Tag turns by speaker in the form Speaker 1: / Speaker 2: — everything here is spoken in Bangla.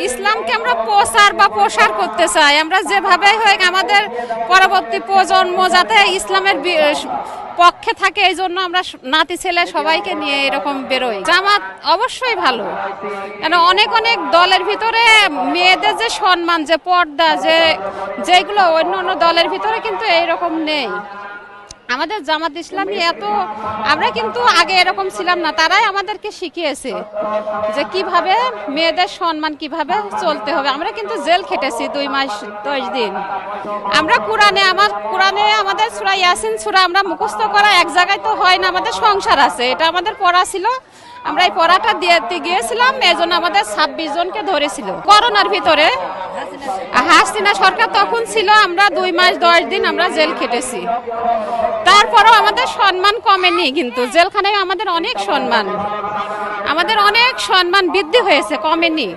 Speaker 1: ইসলামকে আমরা প্রচার বা প্রসার করতে চাই। আমরা যেভাবে হোক আমাদের পরবর্তী প্রজন্ম যাতে ইসলামের পক্ষে থাকে, এই জন্য আমরা নাতি ছেলে সবাইকে নিয়ে এরকম বেরোই। জামাত অবশ্যই ভালো, কেন অনেক অনেক দলের ভিতরে মেয়েদের যে সম্মান, যে পর্দা, যেগুলো অন্য অন্য দলের ভিতরে কিন্তু এইরকম নেই। আমাদের জামাত ইসলামী আমরা কিন্তু আগে এরকম ছিলাম না, তারাই আমাদেরকে শিখিয়েছে যে কিভাবে মেয়েদের সম্মান, কিভাবে চলতে হবে। আমরা কিন্তু জেল খেটেছি 2 মাস 10 দিন। আমরা কোরআনে আমাদের সূরা ইয়াসিন সূরা আমরা মুখস্থ করা এক জায়গায় তো হয় না, আমাদের সংসার আছে, এটা আমাদের পড়া ছিল। আমরা এই পড়াটা দিতে গিয়েছিলাম, এজন্য আমাদের 26 জনকে ধরেছিল করোনার ভিতরে। হাসিনা সরকার তখন ছিল, আমরা 2 মাস 10 দিন আমরা জেল খেটেছি। তারপরেও আমাদের সম্মান কমেনি, কিন্তু জেলখানায় আমাদের অনেক সম্মান বৃদ্ধি হয়েছে, কমেনি।